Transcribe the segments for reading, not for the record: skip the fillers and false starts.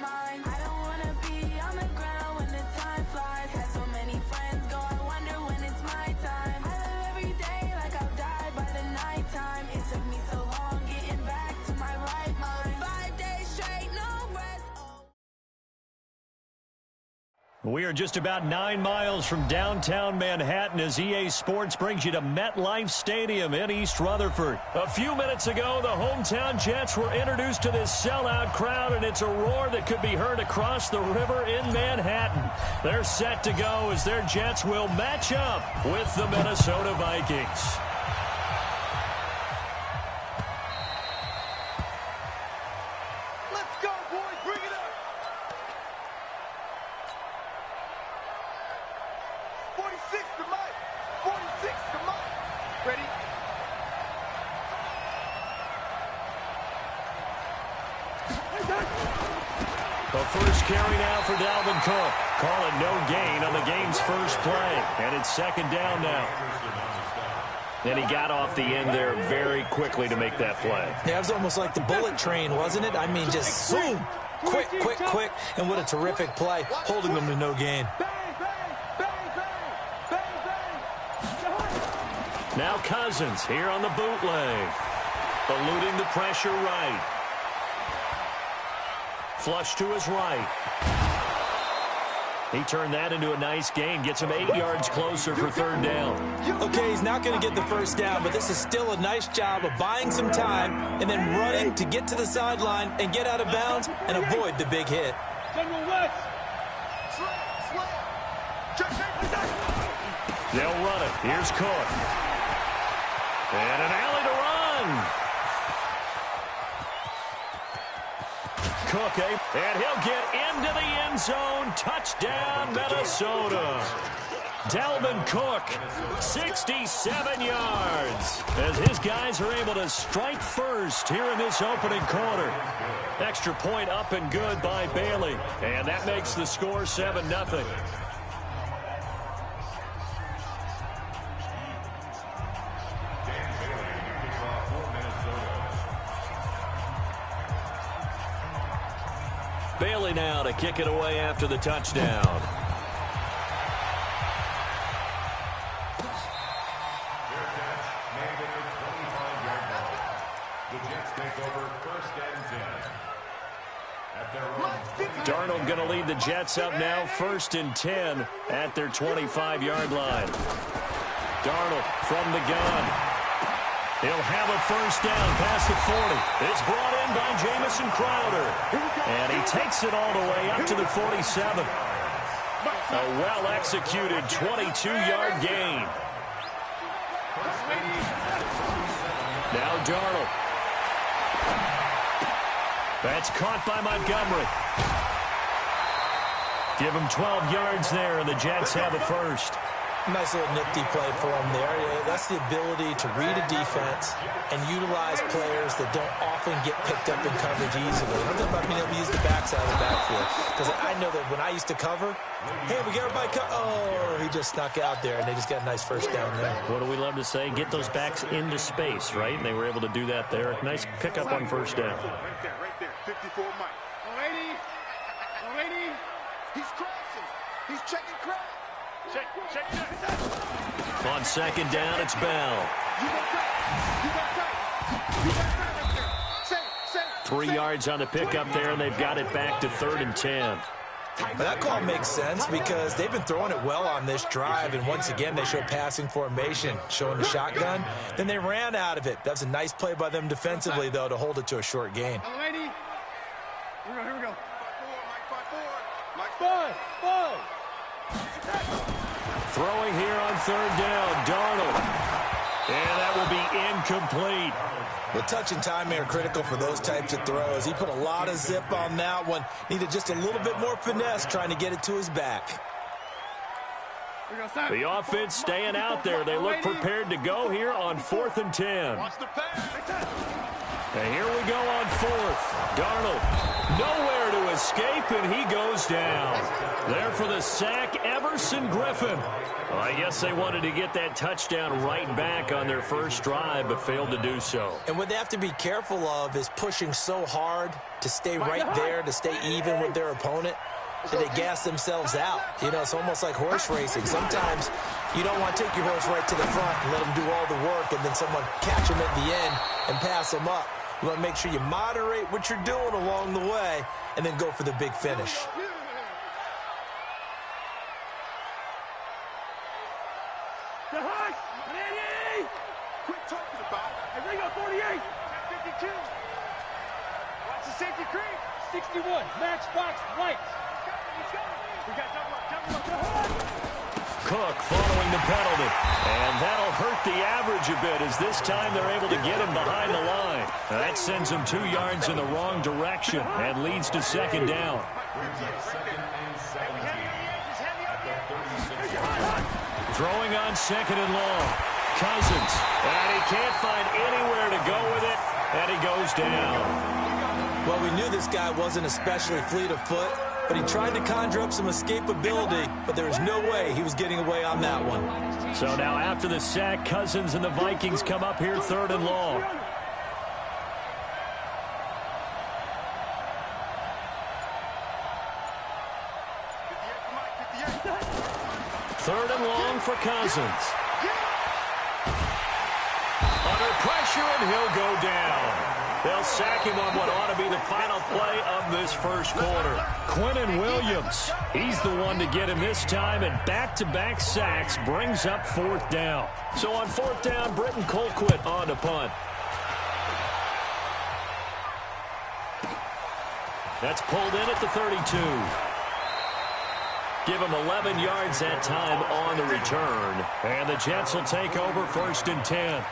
right mind. I don't wanna be on the ground when the time flies. Had so many friends go, I wonder when it's my time. I live every day like I'll die by the nighttime. It took me so long getting back to my right mind. 5 days straight, no rest. We are just about 9 miles from downtown Manhattan as EA Sports brings you to MetLife Stadium in East Rutherford. A few minutes ago, the hometown Jets were introduced to this sellout crowd, and it's a roar that could be heard across the river in Manhattan. They're set to go as their Jets will match up with the Minnesota Vikings. Let's go, boys. Bring it up. 46 to Mike. 46 to Mike. Ready? The first carry now for Dalvin Cook. Call it no gain on the game's first play. And it's second down now. And he got off the end there very quickly to make that play. Yeah, it was almost like the bullet train, wasn't it? I mean, just zoom. Quick, quick, quick. And what a terrific play, holding them to no gain. Now Cousins here on the bootleg. Eluding the pressure right. Flush to his right. He turned that into a nice gain. Gets him 8 yards closer for third down. Okay, he's not going to get the first down, but this is still a nice job of buying some time and then running to get to the sideline and get out of bounds and avoid the big hit. They'll run it. Here's Cook. And an alley to run. Cook, and he'll get into the end zone. Touchdown, Minnesota. Dalvin Cook, 67 yards. As his guys are able to strike first here in this opening quarter. Extra point up and good by Bailey. And that makes the score 7-0. Bailey now to kick it away after the touchdown. Darnold going to lead the Jets up now, 1st and 10 at their 25-yard line. Darnold from the gun. He'll have a first down past the 40. It's brought in by Jamison Crowder. And he takes it all the way up to the 47. A well-executed 22-yard gain. Now Darnold. That's caught by Montgomery. Give him 12 yards there, and the Jets have a first. Nice little nifty play for him there. That's the ability to read a defense and utilize players that don't often get picked up in coverage easily. I'm talking about being able to use the backside of the backfield. Because I know that when I used to cover, hey, we got everybody oh, he just snuck out there, and they just got a nice first down there. What do we love to say? Get those backs into space, right? And they were able to do that there. Nice pickup on first down. Right there, 54 Mike. Alrighty. He's crossing. He's checking crowd. Check. On second down, it's Bell. 3 yards on the pickup there, and they've got it back to 3rd and 10. But that call makes sense because they've been throwing it well on this drive, and once again they show passing formation, showing the shotgun. Then they ran out of it. That was a nice play by them defensively, though, to hold it to a short gain. Here we go. Mike 5. Throwing here on 3rd down, Darnold. And that will be incomplete. The touch and timing are critical for those types of throws. He put a lot of zip on that one. Needed just a little bit more finesse trying to get it to his back. The offense staying out there. They look prepared to go here on 4th and 10. And here we go on 4th. Darnold nowhere to escape, and he goes down. There for the sack ever Everson Griffin. Well, I guess they wanted to get that touchdown right back on their first drive, but failed to do so. And what they have to be careful of is pushing so hard to stay right there, to stay even with their opponent, that they gas themselves out. You know, it's almost like horse racing. Sometimes you don't want to take your horse right to the front and let them do all the work, and then someone catch them at the end and pass them up. You want to make sure you moderate what you're doing along the way and then go for the big finish. Quit talking about it. Hey, Ringo, 48. 52. Watch the safety creep. 61. Matchbox right. We got double up. Cook following the penalty. And that'll hurt the average a bit, as this time they're able to get him behind the line. Now that sends him 2 yards in the wrong direction and leads to second down. Throwing on second and long. Cousins. And he can't find anywhere to go with it. And he goes down. Well, we knew this guy wasn't especially fleet of foot, but he tried to conjure up some escapability, but there was no way he was getting away on that one. So now after the sack, Cousins and the Vikings come up here third and long. Third and long for Cousins. Under pressure, and he'll go down. They'll sack him on what ought to be the final play of this first quarter. Quinnen Williams, he's the one to get him this time, and back-to-back sacks brings up fourth down. So on fourth down, Britton Colquitt on to punt. That's pulled in at the 32. Give him 11 yards that time on the return. And the Jets will take over first and 10.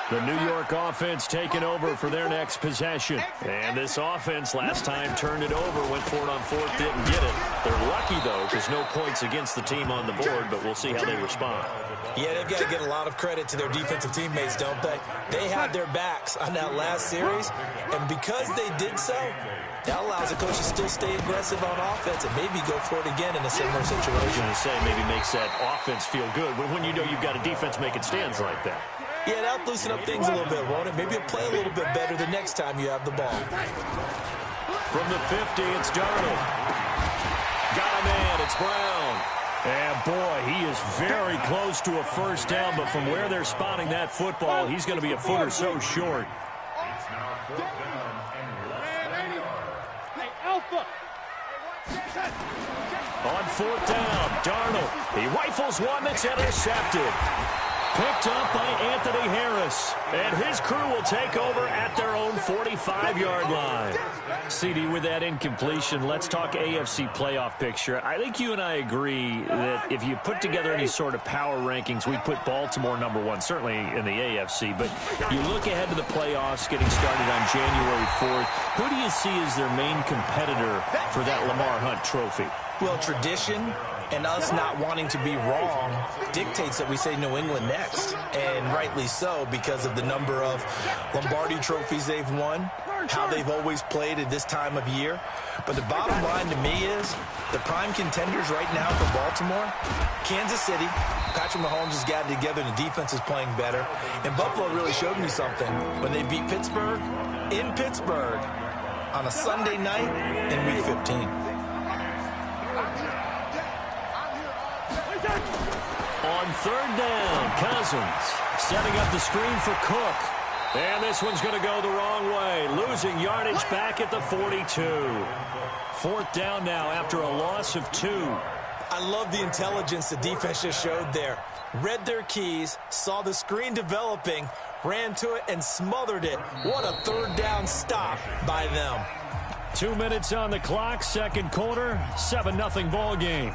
The New York offense taking over for their next possession. And this offense last time turned it over, went for it on fourth, didn't get it. They're lucky, though, because no points against the team on the board, but we'll see how they respond. Yeah, they've got to get a lot of credit to their defensive teammates, don't they? They had their backs on that last series, and because they did so, that allows the coach to still stay aggressive on offense and maybe go for it again in a similar situation. I was going to say, maybe makes that offense feel good when you know you've got a defense making stands like that. Yeah, that'll loosen up things a little bit, won't it? Maybe you'll play a little bit better the next time you have the ball. From the 50, it's Darnold. Got a man, it's Brown. And, boy, he is very close to a first down, but from where they're spotting that football, he's going to be a foot or so short. Hey, Alpha. On fourth down, Darnold. He rifles one that's intercepted. Picked up by Anthony Harris. And his crew will take over at their own 45-yard line. CD, with that incompletion, let's talk AFC playoff picture. I think you and I agree that if you put together any sort of power rankings, we'd put Baltimore #1, certainly in the AFC. But you look ahead to the playoffs getting started on January 4th. Who do you see as their main competitor for that Lamar Hunt trophy? Well, tradition and us not wanting to be wrong dictates that we say New England next. And rightly so, because of the number of Lombardi trophies they've won, how they've always played at this time of year. But the bottom line to me is the prime contenders right now for Baltimore, Kansas City. Patrick Mahomes has gotten together and the defense is playing better. And Buffalo really showed me something when they beat Pittsburgh in Pittsburgh on a Sunday night in Week 15. On third down, Cousins setting up the screen for Cook. And this one's going to go the wrong way, losing yardage back at the 42. Fourth down now after a loss of 2. I love the intelligence the defense just showed there. Read their keys, saw the screen developing, ran to it, and smothered it. What a third down stop by them. 2 minutes on the clock, second quarter, 7-0 ball game.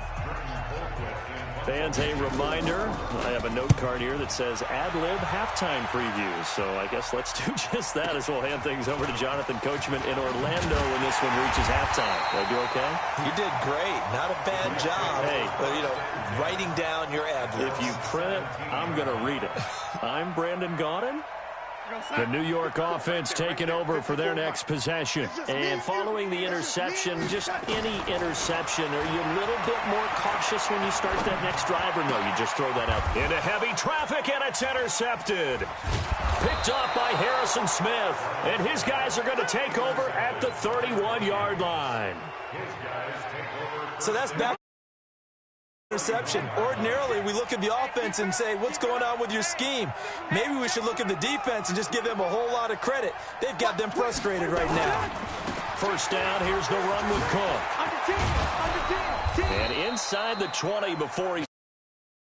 Fans, a reminder, I have a note card here that says ad-lib halftime previews. So I guess let's do just that as we'll hand things over to Jonathan Coachman in Orlando when this one reaches halftime. Did I do okay? You did great. Not a bad job. Hey. But, writing down your ad-libs. If you print it, I'm going to read it. I'm Brandon Gaudin. The New York offense taking over for their next possession. And following the interception, just any interception, are you a little bit more cautious when you start that next drive, or no, you just throw that out? Into heavy traffic, and it's intercepted. Picked up by Harrison Smith. And his guys are going to take over at the 31-yard line. So that's back. Interception. Ordinarily, we look at the offense and say, what's going on with your scheme? Maybe we should look at the defense and just give them a whole lot of credit. They've got them frustrated right now. First down, here's the run with Cook. Under 10. And inside the 20 before he